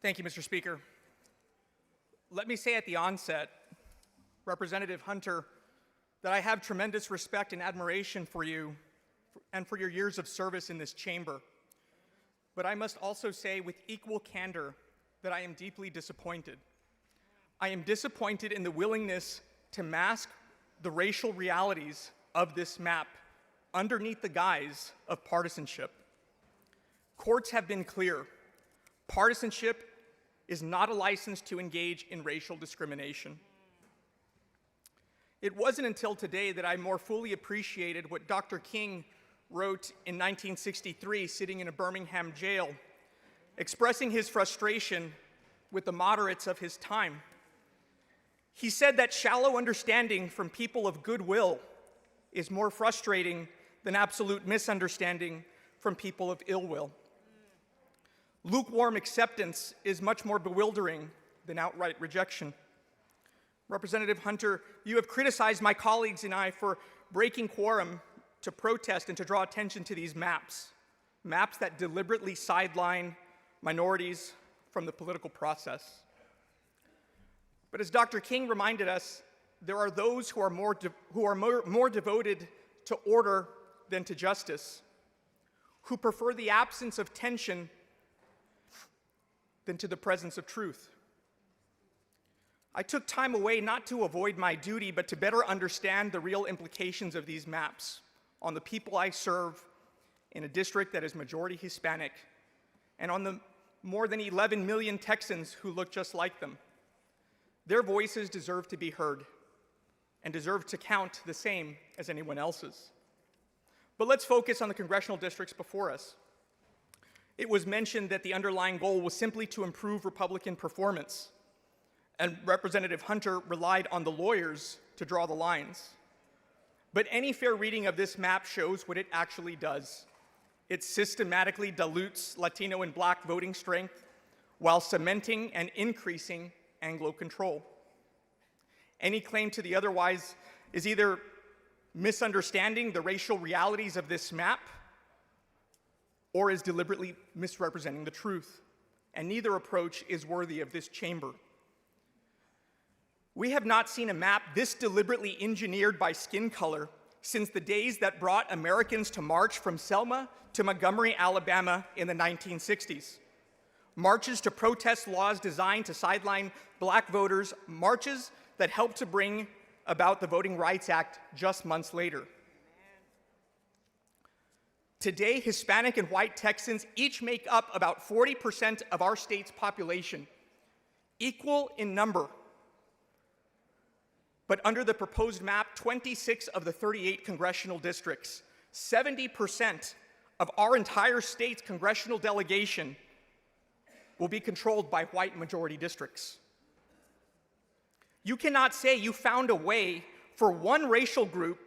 Thank you, Mr. Speaker. Let me say at the onset, Representative Hunter, that I have tremendous respect and admiration for you and for your years of service in this chamber. But I must also say with equal candor that I am deeply disappointed. I am disappointed in the willingness to mask the racial realities of this map underneath the guise of partisanship. Courts have been clear. Partisanship is not a license to engage in racial discrimination. It wasn't until today that I more fully appreciated what Dr. King wrote in 1963, sitting in a Birmingham jail, expressing his frustration with the moderates of his time. He said that shallow understanding from people of goodwill is more frustrating than absolute misunderstanding from people of ill will. Lukewarm acceptance is much more bewildering than outright rejection. Representative Hunter, you have criticized my colleagues and I for breaking quorum to protest and to draw attention to these maps that deliberately sideline minorities from the political process. But as Dr. King reminded us, there are those who are more devoted to order than to justice, who prefer the absence of tension than to the presence of truth. I took time away not to avoid my duty, but to better understand the real implications of these maps on the people I serve in a district that is majority Hispanic, and on the more than 11 million Texans who look just like them. Their voices deserve to be heard and deserve to count the same as anyone else's. But let's focus on the congressional districts before us. It was mentioned that the underlying goal was simply to improve Republican performance, and Representative Hunter relied on the lawyers to draw the lines. But any fair reading of this map shows what it actually does. It systematically dilutes Latino and Black voting strength while cementing and increasing Anglo control. Any claim to the otherwise is either misunderstanding the racial realities of this map or is deliberately misrepresenting the truth, and neither approach is worthy of this chamber. We have not seen a map this deliberately engineered by skin color since the days that brought Americans to march from Selma to Montgomery, Alabama in the 1960s. Marches to protest laws designed to sideline Black voters, marches that helped to bring about the Voting Rights Act just months later. Today, Hispanic and white Texans each make up about 40% of our state's population, equal in number. But under the proposed map, 26 of the 38 congressional districts, 70% of our entire state's congressional delegation will be controlled by white majority districts. You cannot say you found a way for one racial group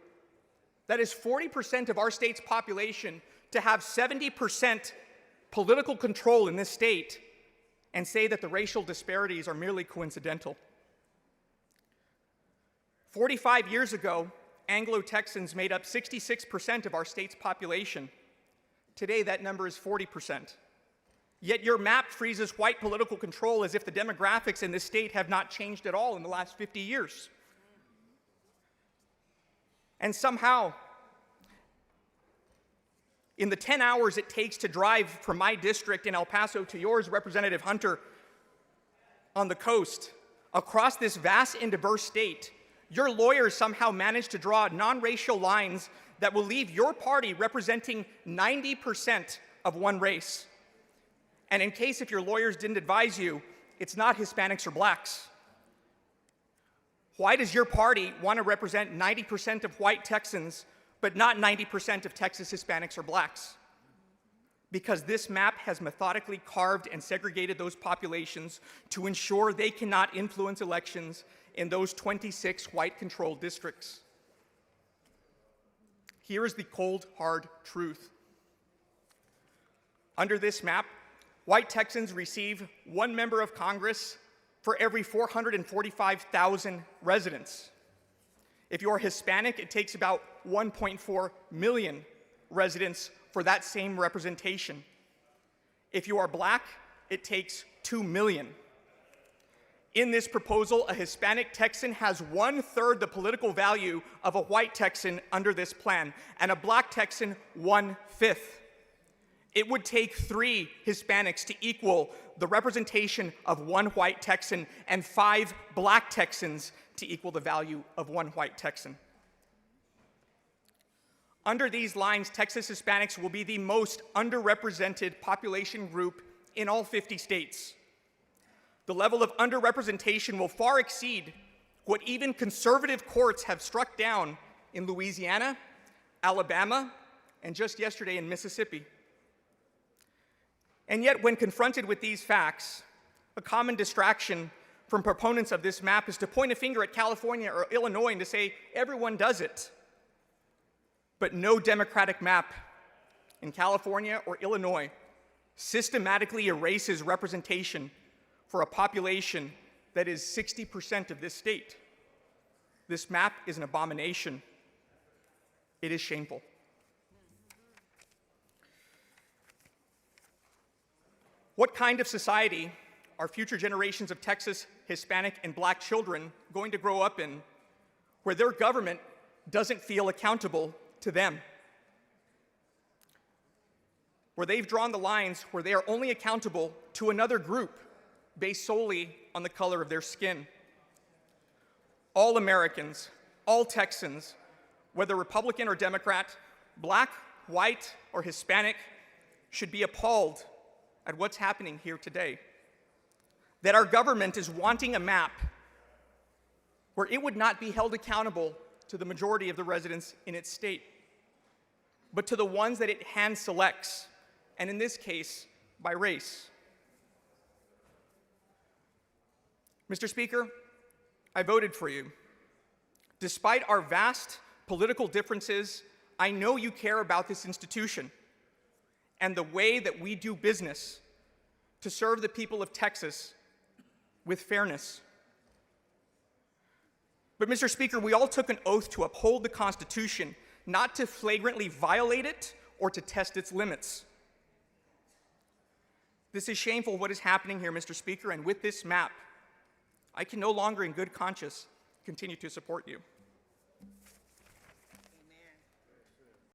that is 40% of our state's population to have 70% political control in this state and say that the racial disparities are merely coincidental. 45 years ago, Anglo-Texans made up 66% of our state's population. Today, that number is 40%. Yet your map freezes white political control as if the demographics in this state have not changed at all in the last 50 years. And somehow, in the 10 hours it takes to drive from my district in El Paso to yours, Representative Hunter, on the coast, across this vast and diverse state, your lawyers somehow managed to draw non-racial lines that will leave your party representing 90% of one race. And in case if your lawyers didn't advise you, it's not Hispanics or Blacks. Why does your party want to represent 90% of white Texans, but not 90% of Texas Hispanics or Blacks? Because this map has methodically carved and segregated those populations to ensure they cannot influence elections in those 26 white-controlled districts. Here is the cold, hard truth. Under this map, white Texans receive one member of Congress for every 445,000 residents. If you're Hispanic, it takes about 1.4 million residents for that same representation. If you are Black, it takes 2 million. In this proposal, a Hispanic Texan has 1/3 the political value of a white Texan under this plan, and a black Texan 1/5. It would take 3 Hispanics to equal the representation of 1 white Texan and 5 black Texans to equal the value of 1 white Texan. Under these lines, Texas Hispanics will be the most underrepresented population group in all 50 states. The level of underrepresentation will far exceed what even conservative courts have struck down in Louisiana, Alabama, and just yesterday in Mississippi. And yet, when confronted with these facts, a common distraction from proponents of this map is to point a finger at California or Illinois and to say, everyone does it. But no Democratic map in California or Illinois systematically erases representation for a population that is 60% of this state. This map is an abomination. It is shameful. What kind of society are future generations of Texas Hispanic and black children going to grow up in where their government doesn't feel accountable to them? Where they've drawn the lines where they are only accountable to another group based solely on the color of their skin. All Americans, all Texans, whether Republican or Democrat, black, white, or Hispanic, should be appalled at what's happening here today. That our government is wanting a map where it would not be held accountable to the majority of the residents in its state, but to the ones that it hand selects, and in this case, by race. Mr. Speaker, I voted for you. Despite our vast political differences, I know you care about this institution and the way that we do business to serve the people of Texas with fairness. But Mr. Speaker, we all took an oath to uphold the Constitution, not to flagrantly violate it or to test its limits. This is shameful what is happening here, Mr. Speaker, and with this map, I can no longer in good conscience continue to support you.